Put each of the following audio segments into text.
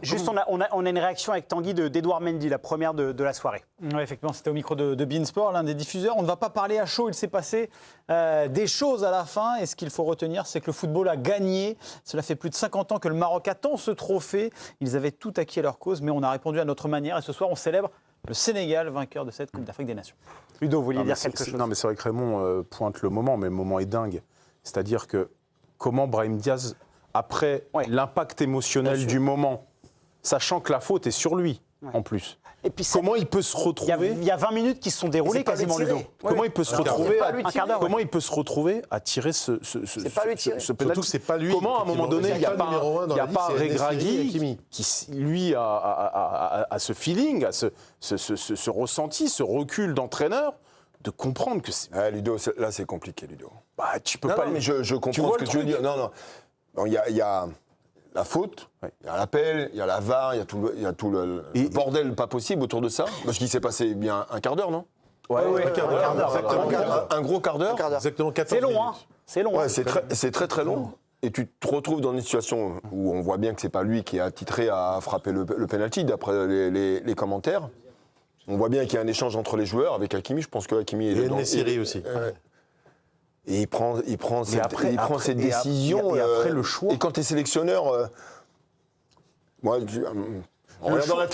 Juste, on a une réaction avec Tanguy d'Edouard Mendy, la première de la soirée. Oui, effectivement, c'était au micro de Beansport, l'un des diffuseurs. On ne va pas parler à chaud, il s'est passé des choses à la fin. Et ce qu'il faut retenir, c'est que le football a gagné. Cela fait plus de 50 ans que le Maroc attend ce trophée. Ils avaient tout acquis à leur cause, mais on a répondu à notre manière. Et ce soir, on célèbre le Sénégal, vainqueur de cette Coupe d'Afrique des Nations. Ludo, vous vouliez dire quelque chose? Non, mais c'est vrai que Raymond pointe le moment, mais le moment est dingue. C'est-à-dire que comment Brahim Diaz, après l'impact émotionnel du moment, sachant que la faute est sur lui, en plus. Et puis comment il peut se retrouver... Il y a 20 minutes qui se sont déroulées quasiment, Ludo. Comment il peut se retrouver comment il peut se retrouver à tirer ce penalty? Surtout que c'est pas lui. Comment, à un moment donné, il n'y a pas Regragui qui, lui, a ce feeling, a ce ressenti, ce recul d'entraîneur, de comprendre que c'est... Ludo, là, c'est compliqué, Ludo. Bah, tu peux pas... mais je comprends ce que tu veux dire. Non. Il y a la faute, il y a l'appel, il y a la VAR, il y a tout le bordel pas possible autour de ça. Parce qu'il s'est passé bien un quart d'heure, non? Un quart d'heure. Un gros quart d'heure. Exactement 14 minutes. C'est long, hein. C'est très très long. Et tu te retrouves dans une situation où on voit bien que c'est pas lui qui est attitré à frapper le penalty, d'après les commentaires. On voit bien qu'il y a un échange entre les joueurs avec Hakimi. Je pense que Hakimi est dedans. Et Nessiri aussi. Et il prend cette décision. Et après le choix. Et quand tu es sélectionneur, moi, on regarde la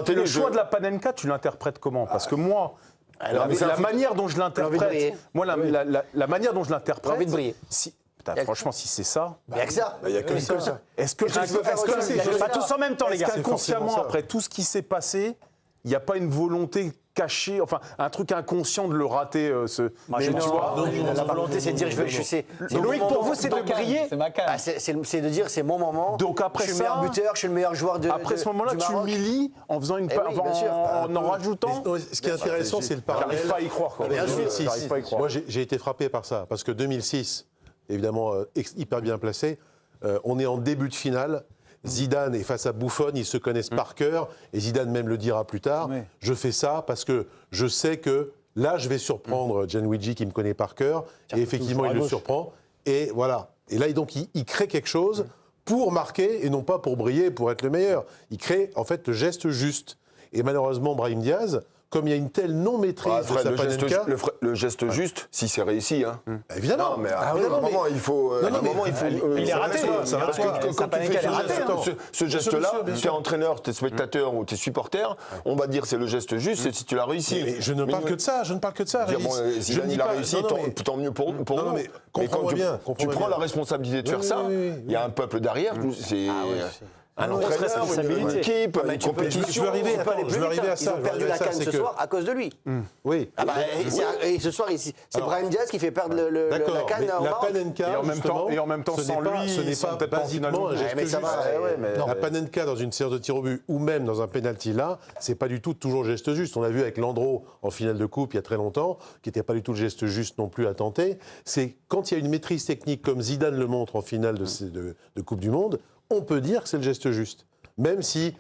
télé. Le choix de la Panenka, tu l'interprètes comment? Parce que moi, la manière dont je l'interprète, la manière dont je l'interprète, envie de briller. Franchement, si c'est ça, il n'y a que ça. Il n'y a que ça. Est-ce que Pas tous en même temps, les gars. inconsciemment, après tout ce qui s'est passé, il n'y a pas une volonté cachée, enfin un truc inconscient de le rater, tu vois, la volonté, c'est de dire, je sais. Loïc, pour vous, c'est de briller. C'est de dire, c'est mon moment. Donc après je suis le meilleur buteur, je suis le meilleur joueur de. Après ce moment-là, tu humilies en faisant une en rajoutant. Ce qui est intéressant, c'est le parallèle. J'arrive pas à y croire. J'arrive pas à y croire. Moi, j'ai été frappé par ça, parce que 2006, évidemment, hyper bien placé. On est en début de finale. Zidane est face à Buffon, ils se connaissent par cœur, et Zidane même le dira plus tard. Je fais ça parce que je sais que là, je vais surprendre Gianluigi qui me connaît par cœur, et effectivement, il le surprend. Et voilà. Et là, donc, il crée quelque chose pour marquer, et non pas pour briller, pour être le meilleur. Il crée, en fait, le geste juste. Et malheureusement, Brahim Diaz, comme il y a une telle non-maîtrise de sa Panenka... Le geste juste, si c'est réussi, hein. Évidemment. Non, mais à un moment, il faut... Il est raté. Quand tu fais ce geste-là, tu es entraîneur, tu es spectateur ou tu es supporter, on va dire c'est le geste juste, c'est si tu l'as réussi. Mais je ne parle que de ça, Zidane, il a réussi, tant mieux pour nous. Mais quand tu prends la responsabilité de faire ça, il y a un peuple derrière, c'est... Un entraîneur, une équipe, une compétition. Je veux arriver à ça. Ils ont perdu la CAN ce soir à cause de lui. Oui. Et ce soir, c'est Brahim Diaz qui fait perdre la CAN au La Maroc. Panenka, et en même temps, sans lui, ce n'est pas basiquement un geste juste. La Panenka dans une séance de tir au but ou même dans un penalty là, c'est pas du tout toujours geste juste. On l'a vu avec Landreau en finale de coupe il y a très longtemps, qui n'était pas du tout le geste juste non plus à tenter. C'est quand il y a une maîtrise technique comme Zidane le montre en finale de Coupe du Monde, on peut dire que c'est le geste juste. Même si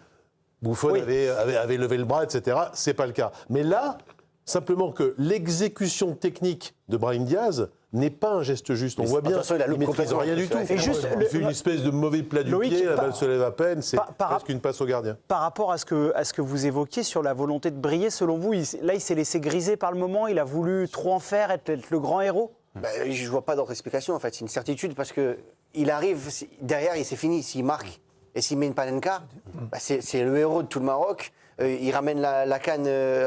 Buffon avait levé le bras, etc., c'est pas le cas. Mais là, simplement que l'exécution technique de Brahim Diaz n'est pas un geste juste. On voit bien qu'il ne maîtrise rien du tout. Il fait une espèce de mauvais plat du pied, la balle se lève à peine, c'est presque une passe au gardien. Par rapport à ce que vous évoquiez sur la volonté de briller, selon vous, il s'est laissé griser par le moment, il a voulu trop en faire, être le grand héros? Je ne vois pas d'autre explication, en fait. C'est une certitude parce qu'il arrive, derrière, c'est fini. S'il marque et s'il met une Panenka, c'est le héros de tout le Maroc. Il ramène la CAN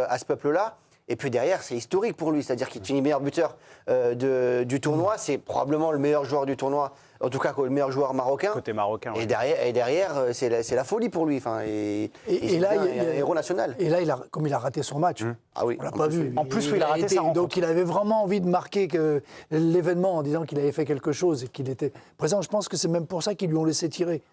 à ce peuple-là. Et puis derrière, c'est historique pour lui. C'est-à-dire qu'il finit meilleur buteur du tournoi. C'est probablement le meilleur joueur du tournoi. En tout cas, le meilleur joueur marocain. Côté marocain, et derrière, c'est la folie pour lui. Enfin, et là, il est un héros national. Et là, comme il a raté son match, on l'a pas vu. En plus, il a raté sa rencontre. Donc, il avait vraiment envie de marquer l'événement en disant qu'il avait fait quelque chose et qu'il était présent. Je pense que c'est même pour ça qu'ils lui ont laissé tirer.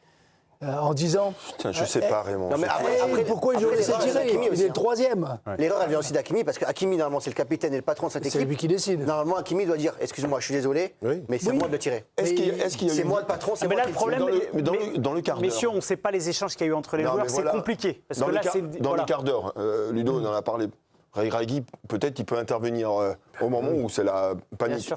En disant... Putain, je sais pas, Raymond. Non, mais après, pourquoi ils lui ont laissé tirer? Il est le troisième. L'erreur, elle vient aussi d'Hakimi, parce qu'Hakimi, normalement, c'est le capitaine et le patron de cette équipe. C'est lui qui décide. Normalement, Hakimi doit dire, excusez-moi, je suis désolé, mais c'est moi de le tirer. C'est moi le patron, c'est moi là, qui le problème, dans le quart d'heure. Messieurs, on ne sait pas les échanges qu'il y a eu entre les joueurs, c'est compliqué. Parce que là, dans le quart d'heure, Ludo en a parlé, Regragui, peut-être il peut intervenir au moment où c'est la panique.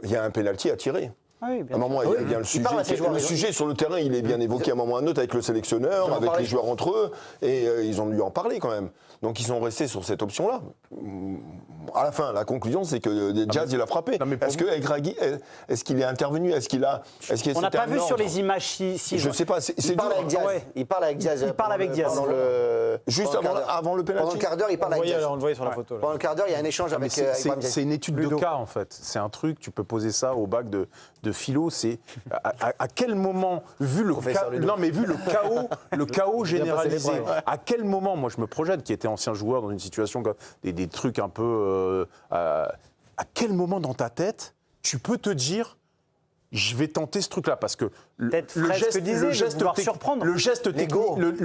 Il y a un pénalty à tirer. Oui, bien À un moment, il y a le sujet. parle à ses joueurs, Le sujet sur le terrain, il est bien évoqué à un moment ou à un autre avec le sélectionneur, avec les joueurs entre eux, et ils ont dû en parler quand même. Donc ils sont restés sur cette option-là. À la fin, la conclusion, c'est que Diaz, il a frappé. Est-ce que Regragui, est-ce qu'il est intervenu? On n'a pas vu sur les images si je ne sais pas. Il parle avec Diaz. Il parle avec Diaz. Il parle avec Diaz. Juste avant le penalty. Pendant le quart d'heure, il parle avec Diaz. On le voyait sur la photo. Pendant le quart d'heure, il y a un échange avec Brahim Diaz. C'est une étude de cas, en fait. C'est un truc, tu peux poser ça au bac de philo. C'est à quel moment, vu le chaos généralisé, à quel moment, moi je me projette, qui était ancien joueur dans une situation, des trucs un peu... à quel moment dans ta tête, tu peux te dire... Je vais tenter ce truc-là parce que le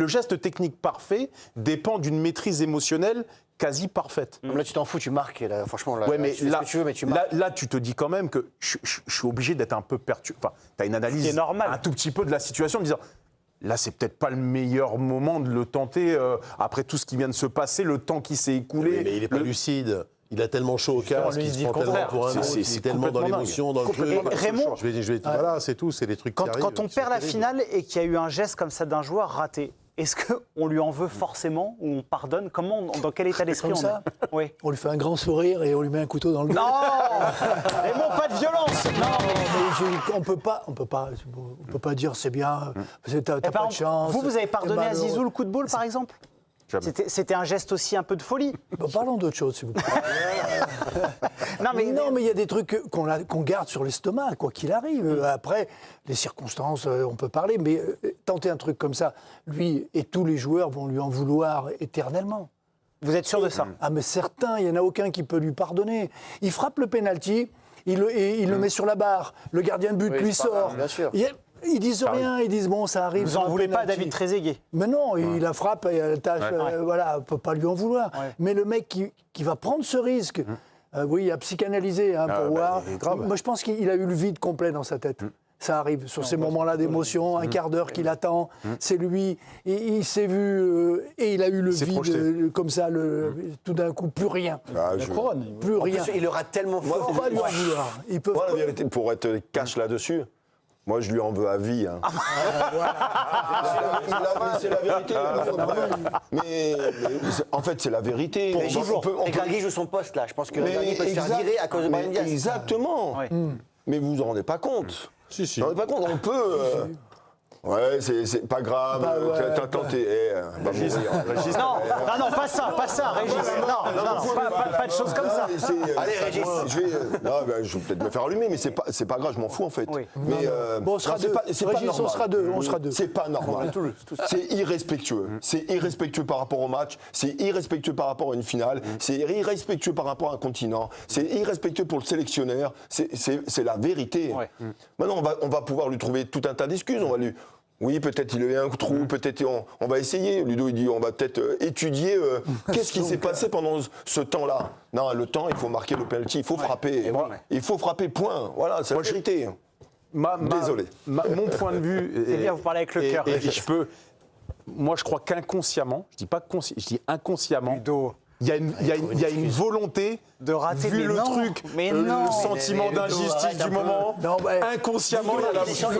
geste technique parfait dépend d'une maîtrise émotionnelle quasi parfaite. Là, tu t'en fous, tu marques. Là, franchement, là, ouais, mais tu fais ce que tu veux, mais tu marques. Là, tu te dis quand même que je suis obligé d'être un peu perturbé. Enfin, tu as une analyse un tout petit peu de la situation en disant là, c'est peut-être pas le meilleur moment de le tenter après tout ce qui vient de se passer, le temps qui s'est écoulé. Oui, mais il n'est pas lucide. Il a tellement chaud au casque, il se prend tellement pour un autre, il est tellement dans l'émotion, dans le jeu. Raymond, voilà, c'est tout, c'est les trucs qui arrivent. Quand on perd la finale et qu'il y a eu un geste comme ça d'un joueur raté, est-ce qu'on lui en veut forcément ou on pardonne? Dans quel état d'esprit on est? Oui. On lui fait un grand sourire et on lui met un couteau dans le dos. Non Raymond, pas de violence. Non, mais on peut pas dire c'est bien, t'as pas de chance. Vous avez pardonné à Zizou le coup de boule, par exemple? C'était un geste aussi un peu de folie. Parlons d'autre chose, s'il vous plaît. non, mais il y a des trucs qu'on garde sur l'estomac, quoi qu'il arrive. Après, les circonstances, on peut parler, mais tenter un truc comme ça, lui et tous les joueurs vont lui en vouloir éternellement. Vous êtes sûr de ça? Ah, mais certain, il n'y en a aucun qui peut lui pardonner. Il frappe le penalty, il le met sur la barre, le gardien de but lui sort. Bien sûr. Ils disent rien, ils disent bon, ça arrive. Vous en voulez pas à David Trezeguet? Mais non, il la frappe, voilà, on peut pas lui en vouloir. Ouais. Mais le mec qui va prendre ce risque, oui, à psychanalyser pour voir. Moi, je pense qu'il a eu le vide complet dans sa tête. Ça arrive sur ces moments-là d'émotion, un quart d'heure qu'il attend. C'est lui, il s'est vu et il a eu le vide comme ça, tout d'un coup, plus rien. La couronne. Plus rien. Il aura tellement fort. Il ne faut pas lui en vouloir. Moi, la vérité, pour être cash là-dessus. Moi, je lui en veux à vie. Hein. C'est la vérité. Mais en fait, c'est la vérité. Regragui joue son poste, là. Je pense que Regragui peut se faire virer à cause de Brahim Diaz. Exactement. Mais vous vous en rendez pas compte. Si. Vous vous en rendez pas compte. On peut... Ouais, c'est pas grave. T'as tenté. Non, pas ça, Régis. Non, pas de choses comme ça. Allez, Régis. Je vais peut-être me faire allumer, mais c'est pas grave, je m'en fous en fait. Oui. Mais bon, on sera deux. Régis, on sera deux. C'est pas normal. C'est irrespectueux. C'est irrespectueux par rapport au match. C'est irrespectueux par rapport à une finale. C'est irrespectueux par rapport à un continent. C'est irrespectueux pour le sélectionneur. C'est la vérité. Maintenant, on va pouvoir lui trouver tout un tas d'excuses. On va lui... Oui, peut-être il a eu un trou, peut-être on va essayer. Ludo, il dit on va peut-être étudier qu'est-ce qui s'est passé pendant ce temps-là. Non, le temps, il faut marquer le penalty, il faut frapper. Il faut frapper, point. Voilà, c'est la vérité. Désolé. Mon point de vue... C'est bien, vous parlez avec le cœur. Moi, je crois qu'inconsciemment, je dis pas je dis inconsciemment... Ludo. Il y a une volonté de rater, vu le truc, le sentiment d'injustice du moment. Inconsciemment,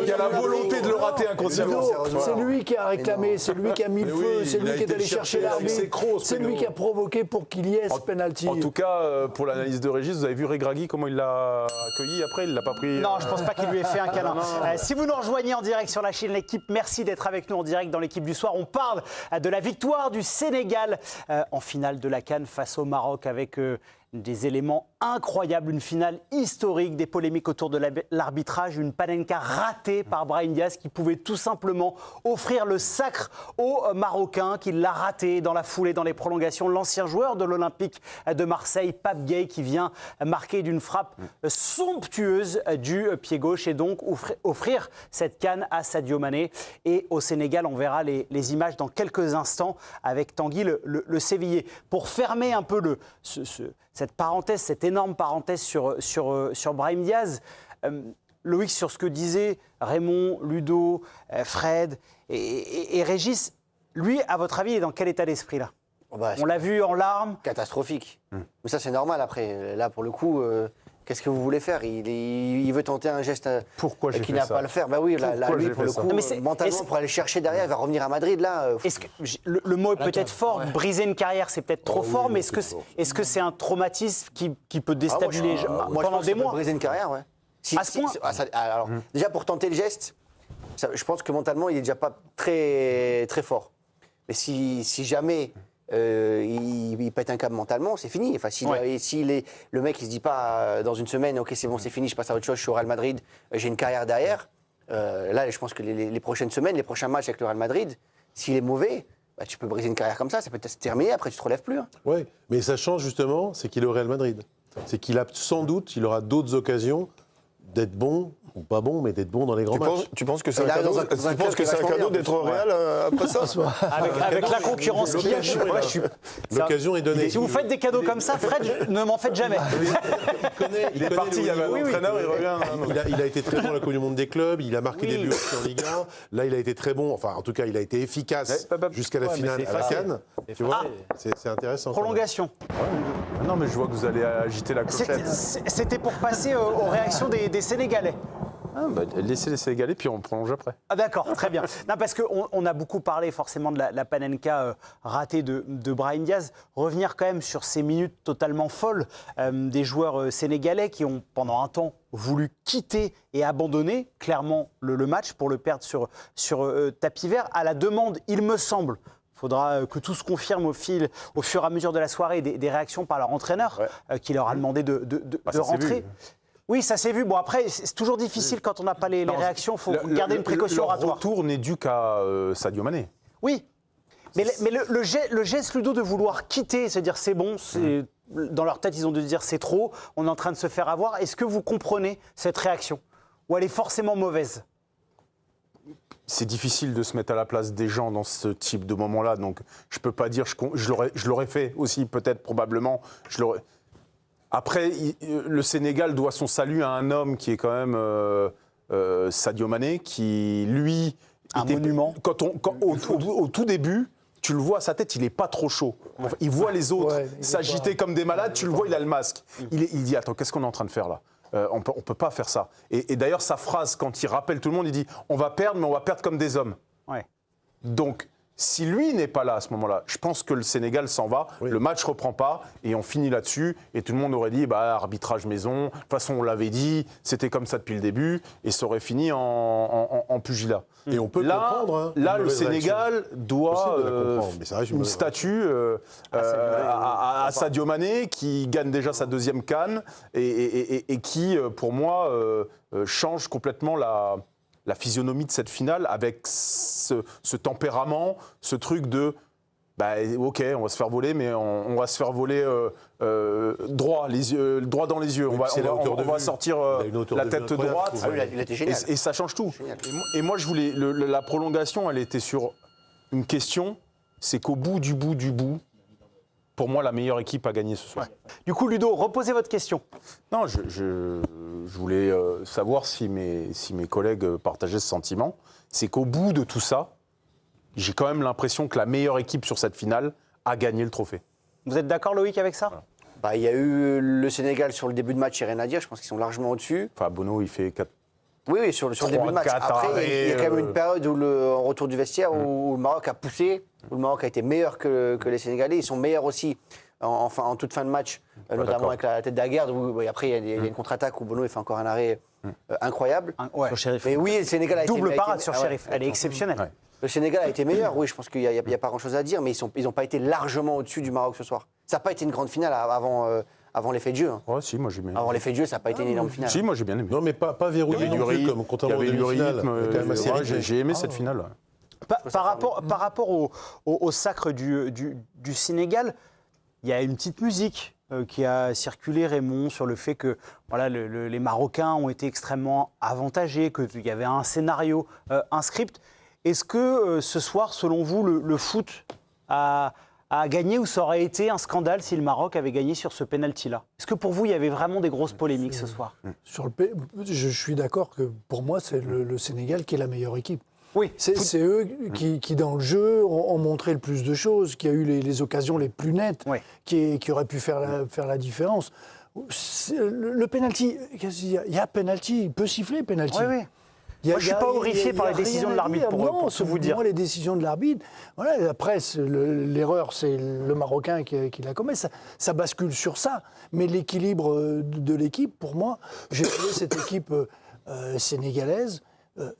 il y a la volonté de le rater inconsciemment. C'est lui qui a réclamé, c'est lui qui a mis le feu, c'est lui qui est allé chercher l'arbitre, c'est lui qui a provoqué pour qu'il y ait ce penalty. En tout cas, pour l'analyse de Régis, vous avez vu Regragui comment il l'a accueilli après, il l'a pas pris. Non, je pense pas qu'il lui ait fait un câlin. Si vous nous rejoignez en direct sur la chaîne L'Équipe, merci d'être avec nous en direct dans l'Équipe du soir. On parle de la victoire du Sénégal en finale de la CAN face au Maroc avec des éléments incroyables, une finale historique, des polémiques autour de l'arbitrage, une Panenka ratée par Brahim Diaz qui pouvait tout simplement offrir le sacre aux Marocains, qui l'a raté dans la foulée, dans les prolongations. L'ancien joueur de l'Olympique de Marseille, Pape Gueye, qui vient marquer d'une frappe somptueuse du pied gauche et donc offrir cette CAN à Sadio Mané. Et au Sénégal, on verra les images dans quelques instants avec Tanguy le Sévillé. Pour fermer un peu cette parenthèse, cette énorme parenthèse sur Brahim Diaz, Loïc, sur ce que disaient Raymond, Ludo, Fred et Régis, lui, à votre avis, il est dans quel état d'esprit là? On l'a vu en larmes. Catastrophique. Mais ça, c'est normal après. Là, pour le coup, Qu'est-ce que vous voulez faire? Il veut tenter un geste Pourquoi j'ai qu'il fait n'a ça pas à le faire. Bah oui, là, Pourquoi lui, j'ai pour le fait ça coup, Non, mais mentalement, pour aller chercher derrière, il va revenir à Madrid, là. Est-ce que le mot est peut-être fort, briser une carrière, c'est peut-être trop fort, mais est-ce que c'est un traumatisme qui peut déstabiliser pendant des mois? Briser une carrière, ouais. À ce point alors, déjà, pour tenter le geste, je pense que mentalement, il est déjà pas très, très fort. Mais si jamais il pète un câble mentalement, c'est fini. Enfin, le mec, il se dit pas dans une semaine, ok, c'est bon, c'est fini, je passe à autre chose, je suis au Real Madrid, j'ai une carrière derrière. Là, je pense que les prochaines semaines, les prochains matchs avec le Real Madrid, s'il est mauvais, bah, tu peux briser une carrière comme ça peut être terminé, après tu te relèves plus. Hein. Oui, mais ça change justement, c'est qu'il est au Real Madrid. C'est qu'il a sans doute, il aura d'autres occasions d'être bon, ou pas bon, mais d'être bon dans les grands matchs. Tu penses que c'est un cadeau, d'être au Real après ça? Avec la concurrence qu'il y a, L'occasion est donnée. Si vous faites des cadeaux comme ça, Fred, ne m'en faites jamais. Il est parti, il y avait un entraîneur, il revient. Il a été très bon à la Coupe du Monde des clubs, il a marqué des buts aussi en Ligue 1. Là, il a été très bon, enfin, en tout cas, il a été efficace jusqu'à la finale à la Cannes. Tu vois, c'est intéressant. Prolongation. Non, mais je vois que vous allez agiter la clochette. C'était pour passer aux réactions des Sénégalais. Laissez les Sénégalais, puis on prolonge après. Ah d'accord, très bien. Non, parce qu'on a beaucoup parlé forcément de la Panenka ratée de Brahim Diaz. Revenir quand même sur ces minutes totalement folles des joueurs sénégalais qui ont pendant un temps voulu quitter et abandonner clairement le match pour le perdre sur tapis vert. À la demande, il me semble, il faudra que tout se confirme au fur et à mesure de la soirée, des réactions par leur entraîneur qui leur a demandé de rentrer. Oui, ça s'est vu. Bon, après, c'est toujours difficile quand on n'a pas les réactions. Il faut garder une précaution oratoire. Le retour n'est dû qu'à Sadio Mané. Oui. Mais le geste, Ludo, de vouloir quitter, se dire c'est bon, dans leur tête, ils ont dû se dire c'est trop, on est en train de se faire avoir. Est-ce que vous comprenez cette réaction? Ou elle est forcément mauvaise? C'est difficile de se mettre à la place des gens dans ce type de moment-là. Donc, je ne peux pas dire, je l'aurais fait aussi, peut-être, probablement. Après, le Sénégal doit son salut à un homme qui est quand même Sadio Mané, qui, lui... Un monument. Au tout début, tu le vois à sa tête, il n'est pas trop chaud. Enfin, il voit les autres s'agiter comme des malades, tu le vois, il a le masque. Il dit, attends, qu'est-ce qu'on est en train de faire là? On peut pas faire ça. Et d'ailleurs, sa phrase, quand il rappelle tout le monde, il dit, on va perdre, mais on va perdre comme des hommes. Ouais. Donc... Si lui n'est pas là à ce moment-là, je pense que le Sénégal s'en va, le match ne reprend pas et on finit là-dessus. Et tout le monde aurait dit, arbitrage maison, de toute façon on l'avait dit, c'était comme ça depuis le début et ça aurait fini en pugilat. Et on peut comprendre. Hein, là, le Sénégal doit une statue à Sadio Mané qui gagne déjà sa deuxième CAN et qui, pour moi, change complètement la physionomie de cette finale avec ce tempérament, ce truc de ok, on va se faire voler, mais on va se faire voler droit dans les yeux. On va sortir la tête droite. Ah oui, il était génial. Et ça change tout. Et moi, je voulais la prolongation, elle était sur une question, c'est qu'au bout du bout, pour moi, la meilleure équipe a gagné ce soir. Ouais. Du coup, Ludo, reposez votre question. Non, je voulais savoir si mes collègues partageaient ce sentiment. C'est qu'au bout de tout ça, j'ai quand même l'impression que la meilleure équipe sur cette finale a gagné le trophée. Vous êtes d'accord, Loïc, avec ça? Voilà. Il y a eu le Sénégal sur le début de match, il n'y a rien à dire. Je pense qu'ils sont largement au-dessus. Enfin, Bono, il fait 4. Oui, sur le début de match. Après, il y a quand même une période où en retour du vestiaire où le Maroc a poussé, où le Maroc a été meilleur que les Sénégalais. Ils sont meilleurs aussi en toute fin de match, notamment avec la tête d'Aguerd. Après, il y a une contre-attaque où Bono fait encore un arrêt incroyable. Mais oui, le Sénégal a été double parade sur Chérif. Elle est exceptionnelle. Ouais. Le Sénégal a été meilleur, oui, je pense qu'il n'y a pas grand-chose à dire, mais ils n'ont pas été largement au-dessus du Maroc ce soir. Ça n'a pas été une grande finale avant l'effet de jeu. Hein. Ouais, si, moi j'ai bien aimé. Avant l'effet de jeu, ça n'a pas été une énorme finale. Si, moi j'ai bien aimé. Non, mais pas verrouillé non plus, comme contrairement à du rythme. J'ai aimé cette finale. Par rapport au sacre du Sénégal, il y a une petite musique qui a circulé, Raymond, sur le fait que les Marocains ont été extrêmement avantagés, qu'il y avait un scénario, un script. Est-ce que ce soir, selon vous, le foot a gagné ou ça aurait été un scandale si le Maroc avait gagné sur ce pénalty-là? Est-ce que pour vous, il y avait vraiment des grosses polémiques ce soir? Je suis d'accord que pour moi, c'est le Sénégal qui est la meilleure équipe. Oui. C'est eux qui, dans le jeu, ont montré le plus de choses, qui a eu les occasions les plus nettes, qui auraient pu faire la différence. Le penalty, il y a penalty, il peut siffler penalty. Oui, oui. Moi, je ne suis pas horrifié par les décisions de l'arbitre, pour tout vous dire. Moi, les décisions de l'arbitre, voilà, après, l'erreur, c'est le Marocain qui la commet. Ça bascule sur ça. Mais l'équilibre de l'équipe, pour moi, j'ai trouvé cette équipe sénégalaise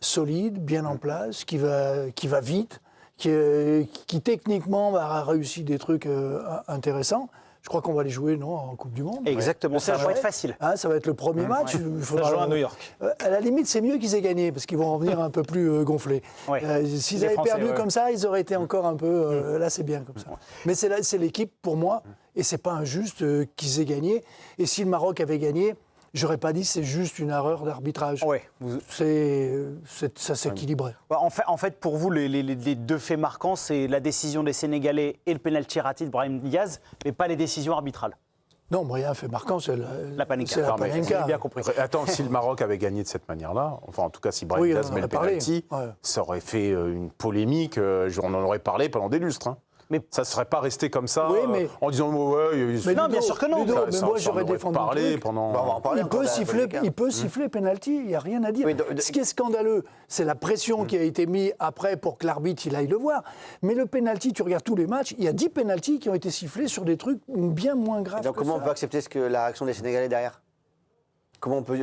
solide, bien en place, qui va vite, qui techniquement a réussi des trucs intéressants. Je crois qu'on va les jouer, non, en Coupe du Monde. Exactement, ça va être facile. Hein, ça va être le premier match. Ouais. Il faudra jouer à New York. À la limite, c'est mieux qu'ils aient gagné, parce qu'ils vont revenir un peu plus gonflés. Ouais. S'ils Les avaient Français, perdu comme ça, ils auraient été encore un peu... Là, c'est bien comme ça. Mais c'est l'équipe, pour moi, et c'est pas injuste qu'ils aient gagné. Et si le Maroc avait gagné, j'aurais pas dit c'est juste une erreur d'arbitrage. Ouais. Ça s'équilibrait. En fait, pour vous, les deux faits marquants, c'est la décision des Sénégalais et le pénalty raté de Brahim Diaz, mais pas les décisions arbitrales. Non, rien fait marquant, c'est la Panenka. C'est la Non, mais Panenka. J'ai bien compris. Attends, si le Maroc avait gagné de cette manière-là, enfin en tout cas si Brahim Oui, Diaz on en met a le parlé. penalty, Ouais. ça aurait fait une polémique, on en aurait parlé pendant des lustres. Hein. Mais ça ne serait pas resté comme ça Oui, mais- en disant Mais non, bien sûr que non. Ludo, mais ça, moi, ça, j'aurais on aurait défendu le parlé truc. pendant. On va en parler Il encore peut de la siffler, Panenka. il peut siffler penalty, il n'y a rien à dire. Oui, Ce qui est scandaleux, c'est la pression qui a été mise après pour que l'arbitre il aille le voir. Mais le penalty, tu regardes tous les matchs, il y a 10 penaltys qui ont été sifflés sur des trucs bien moins graves. Donc que comment ça. on peut accepter la réaction des Sénégalais derrière? Comment on peut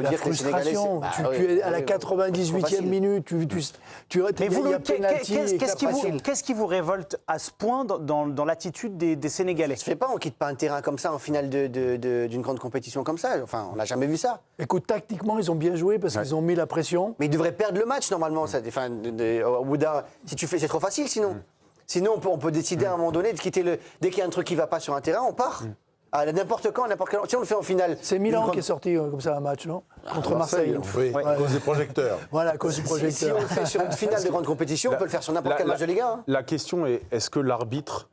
La dire que les Sénégalais... frustration, tu es à la 98e minute, tu Mais vous, il y a penalty. qu'est-ce qui vous révolte à ce point dans l'attitude des Sénégalais? Ça se fait pas, on quitte pas un terrain comme ça en finale d'une grande compétition comme ça. Enfin, on n'a jamais vu ça. Écoute, tactiquement, ils ont bien joué parce qu'ils ont mis la pression. Mais ils devraient perdre le match normalement. Ça, enfin, au bout d'un, si tu fais, c'est trop facile sinon. Sinon, on peut décider à un moment donné de quitter le. Dès qu'il y a un truc qui va pas sur un terrain, on part. À n'importe quand, n'importe quel. Si on le fait en finale. C'est Milan qui est sorti comme ça un match, non? Contre Marseille. Oui, à cause des projecteurs. Voilà, à cause du Si projecteur. on le fait sur une finale de grande compétition, on peut le faire sur n'importe quel match de Ligue 1. La question est, est-ce que l'arbitre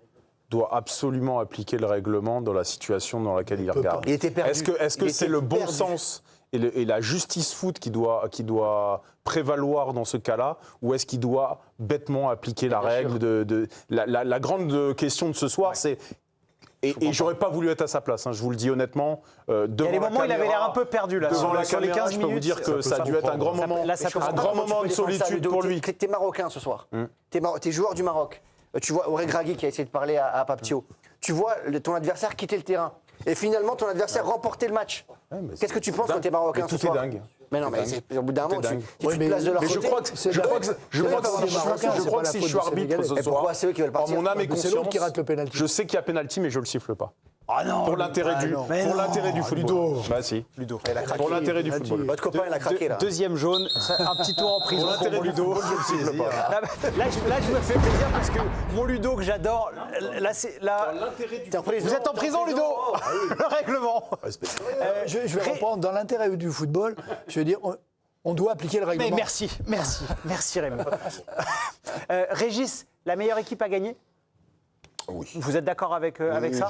doit absolument appliquer le règlement dans la situation dans laquelle il regarde? Il était perdu. Est-ce que Il c'est était le bon perdu. sens et la justice foot qui doit prévaloir dans ce cas-là, ou est-ce qu'il doit bêtement appliquer la règle la grande question de ce soir, c'est... Et j'aurais pas voulu être à sa place, hein, je vous le dis honnêtement. Il y a des moments où il avait l'air un peu perdu là. Devant la sur les caméra, 15 je peux vous minutes. dire que ça a dû être un grand moment, Là, ça peut un grand moment de solitude pour lui. T'es marocain ce soir. T'es joueur du Maroc. Tu vois Auré Gragui qui a essayé de parler à Paptio. Tu vois ton adversaire quitter le terrain. Et finalement, ton adversaire remporter le match. Qu'est-ce que tu penses quand t'es marocain ce Tout est soir? dingue. Mais non, mais au bout d'un moment, Tout est tu dingue. te places de leur Mais côté. je crois que si je suis arbitre ce Et pourquoi soir, c'est eux qui veulent en partir? mon âme et C'est l'autre conscience, qui rate le penalty. je sais qu'il y a pénalty, mais je le siffle pas. Ah non. Pour l'intérêt du football. Bah si. Ludo. Pour l'intérêt du football. Votre copain, il a craqué là. Deuxième jaune, un petit tour en prison Pour pour l'intérêt mon du Ludo. football, je le siffle pas. Là, je me fais plaisir parce que mon Ludo que j'adore, là, vous êtes en prison, Ludo. Le règlement. Je vais reprendre dans l'intérêt du football. Je veux dire, on doit appliquer le règlement. Mais merci Raymond. Régis, la meilleure équipe a gagné? Oui. Vous êtes d'accord avec Oui, ça?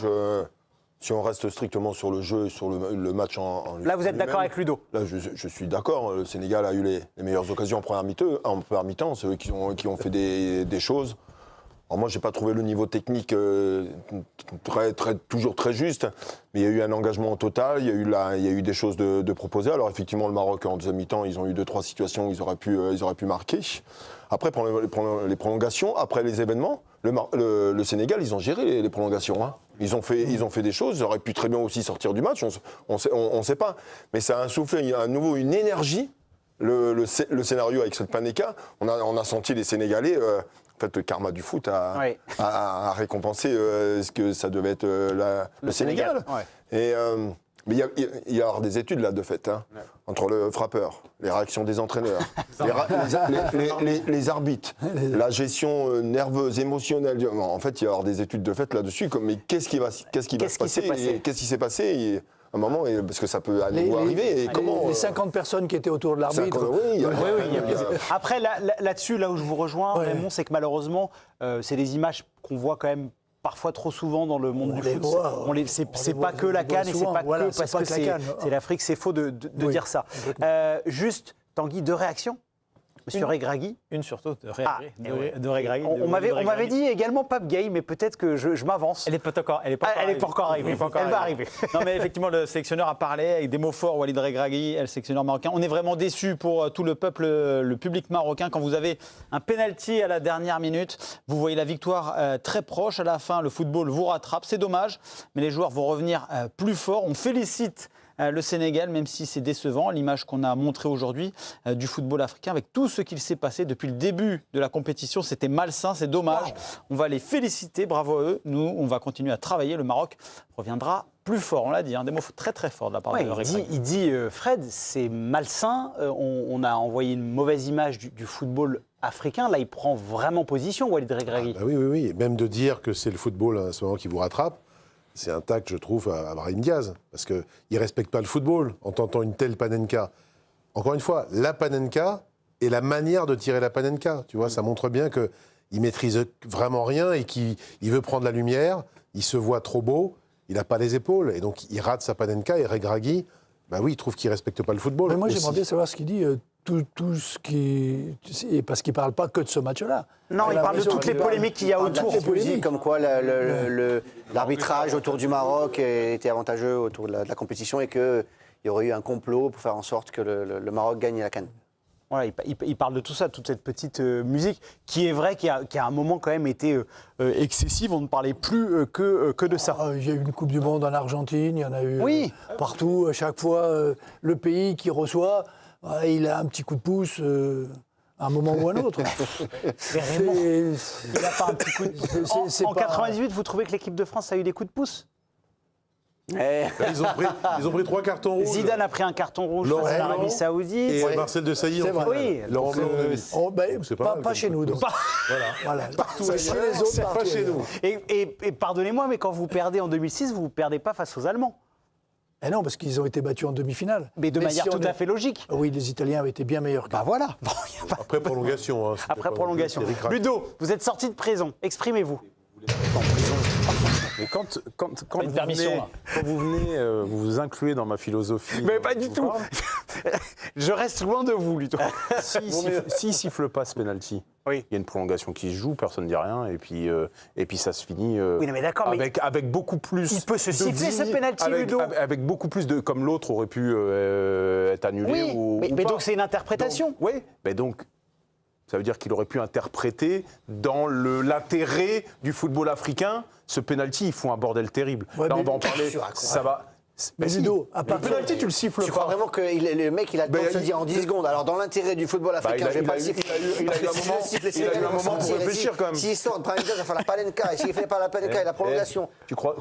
Si on reste strictement sur le jeu et sur le match en Là, vous êtes d'accord avec Ludo? Là, je suis d'accord. Le Sénégal a eu les meilleures occasions en première mi-temps. C'est eux qui ont fait des choses. Alors moi, je n'ai pas trouvé le niveau technique toujours très juste, mais il y a eu un engagement total, il y a eu des choses de proposées. Alors effectivement, le Maroc, en deuxième mi-temps, ils ont eu 2-3 situations où ils auraient pu marquer. Après, pour les prolongations, après les événements, le Sénégal, ils ont géré les prolongations. Hein. Ils ont fait des choses, ils auraient pu très bien aussi sortir du match, on sait pas. Mais ça a insoufflé à nouveau une énergie. Le scénario avec cette Panenka, on a senti les Sénégalais... En fait, le karma du foot a récompensé ce que ça devait être le Sénégal. Ouais. Et, mais il y a des études là de fait, hein, entre le frappeur, les réactions des entraîneurs, les arbitres, la gestion nerveuse, émotionnelle. En fait, il y a des études de fait là-dessus. Mais qu'est-ce qui va se passer? Qu'est-ce qui s'est passé à un moment, parce que ça peut à nouveau arriver. Et comment, les 50 personnes qui étaient autour de l'arbitre. Oui, après, là-dessus, là où je vous rejoins, Raymond, c'est que malheureusement, c'est des images qu'on voit quand même parfois trop souvent dans le monde du foot. C'est pas que la CAN et c'est pas que parce que c'est l'Afrique, c'est faux de dire ça. Juste, Tanguy, deux réactions? Monsieur Regragui. Une surtout de de Regragui. On m'avait dit également Pape Gueye, mais peut-être que je m'avance. Elle n'est pas encore arrivée. Elle va arriver. Non, mais effectivement, le sélectionneur a parlé avec des mots forts, Walid Regragui, le sélectionneur marocain. On est vraiment déçus pour tout le peuple, le public marocain. Quand vous avez un penalty à la dernière minute, vous voyez la victoire très proche. À la fin, le football vous rattrape. C'est dommage, mais les joueurs vont revenir plus forts. On félicite le Sénégal, même si c'est décevant, l'image qu'on a montrée aujourd'hui du football africain, avec tout ce qu'il s'est passé depuis le début de la compétition. C'était malsain, c'est dommage. On va les féliciter, bravo à eux. Nous, on va continuer à travailler. Le Maroc reviendra plus fort, on l'a dit, des mots très très forts de la part de Regragui. Il dit Fred, c'est malsain, on a envoyé une mauvaise image du football africain. Là, il prend vraiment position, Walid Regragui. Oui. Même de dire que c'est le football à ce moment qui vous rattrape, c'est un tact, je trouve, à Brahim Diaz. Parce qu'il ne respecte pas le football en tentant une telle panenka. Encore une fois, la panenka et la manière de tirer la panenka. Tu vois, ça montre bien qu'il maîtrise vraiment rien et qu'il veut prendre la lumière. Il se voit trop beau, il n'a pas les épaules. Et donc, il rate sa panenka. Et Regragui, il trouve qu'il ne respecte pas le football. Mais moi, j'aimerais bien savoir ce qu'il dit. Tout ce qui... Parce qu'il ne parle pas que de ce match-là. Non, il parle de toutes les polémiques qu'il y a autour. Comme quoi l'arbitrage autour du Maroc était avantageux autour de la compétition et qu'il y aurait eu un complot pour faire en sorte que le Maroc gagne la CAN. Voilà, il parle de tout ça, toute cette petite musique, qui est vrai qui a à un moment quand même été excessive. On ne parlait plus que de ça. Il y a eu une Coupe du Monde en Argentine, il y en a eu partout. À chaque fois, le pays qui reçoit... il a un petit coup de pouce à un moment ou à un autre. Il n'a pas un petit coup de pouce. En 98, vous trouvez que l'équipe de France a eu des coups de pouce ? Ils ont pris 3 cartons rouges. Zidane a pris un carton rouge face à l'Arabie Saoudite. Et Marcel Desailly. Laurent Blanc. Pas chez nous. Donc. Voilà. Partout chez les autres, pas chez nous. Et pardonnez-moi, mais quand vous perdez en 2006, vous ne perdez pas face aux Allemands. Eh non, parce qu'ils ont été battus en demi-finale. Mais de manière tout à fait logique. Oui, les Italiens avaient été bien meilleurs. Voilà. Après prolongation. Après prolongation. Ludo, vous êtes sorti de prison. Exprimez-vous. Mais quand vous venez, vous vous incluez dans ma philosophie. Mais pas du tout. Je reste loin de vous, Ludo. S'il siffle pas ce penalty, il y a une prolongation qui se joue, personne ne dit rien, et puis ça se finit mais d'accord, avec beaucoup plus. Il peut se siffler ce penalty, Ludo. Avec beaucoup plus de, comme l'autre aurait pu être annulé. Mais donc c'est une interprétation. Donc ça veut dire qu'il aurait pu interpréter dans l'intérêt du football africain. Ce penalty, ils font un bordel terrible. Là, on va en parler. Ça va. Mais Ludo, le penalty, tu le siffles pas. Tu crois vraiment que le mec, il a le temps de se dire en 10 secondes. Alors, dans l'intérêt du football africain, je vais pas le siffler. Il a eu un moment pour réfléchir quand même. S'il sort, Brahim Diaz va faire la panenka. Et s'il ne fait pas la panenka et la prolongation. Tu crois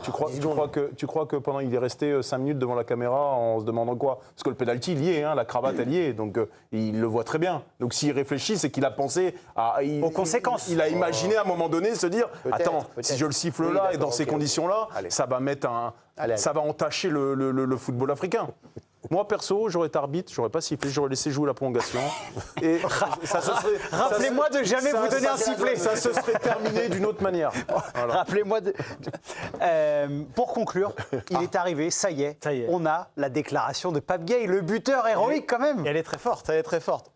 que pendant il est resté 5 minutes devant la caméra en se demandant quoi? Parce que le penalty, il y est, la cravate, elle y est. Donc, il le voit très bien. Donc, s'il réfléchit, c'est qu'il a pensé aux conséquences. Il a imaginé à un moment donné se dire attends, si je le siffle là et dans ces conditions-là, ça va mettre ça va entacher le football africain. Moi, perso, j'aurais été arbitre, j'aurais pas sifflé, j'aurais laissé jouer la prolongation. Et Rappelez-moi de jamais vous donner un sifflet. Ça se serait terminé d'une autre manière. Voilà. Rappelez-moi de... pour conclure, il est arrivé, ça y est, on a la déclaration de Pape Gueye, le buteur héroïque quand même. Et elle est très forte,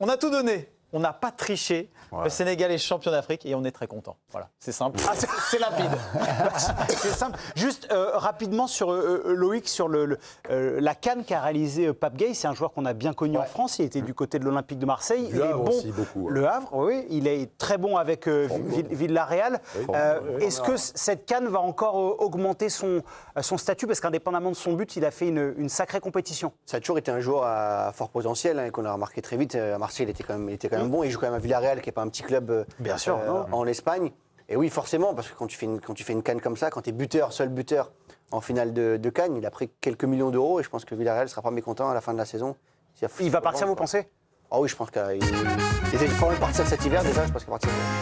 On a tout donné. On n'a pas triché. Ouais. Le Sénégal est champion d'Afrique et on est très content. Voilà, c'est simple. C'est limpide. C'est simple. Juste rapidement sur Loïc, sur la CAN qu'a réalisé Pape Gueye. C'est un joueur qu'on a bien connu en France. Il était du côté de l'Olympique de Marseille. Il est bon. Aussi, beaucoup, Le Havre, oui. Il est très bon avec Villarreal. Est-ce que cette CAN va encore augmenter son statut? Parce qu'indépendamment de son but, il a fait une sacrée compétition. Ça a toujours été un joueur à fort potentiel, qu'on a remarqué très vite. À Marseille, il était quand même bon. Il joue quand même à Villarreal, qui n'est pas un petit club en Espagne. Et oui, forcément, parce que quand tu fais une CAN comme ça, quand tu es seul buteur en finale de CAN, il a pris quelques millions d'euros. Et je pense que Villarreal ne sera pas mécontent à la fin de la saison. Il va partir, vous pensez? Ah oui, je pense qu'il était pas mal partir cet hiver déjà. Je pense qu'il va partir.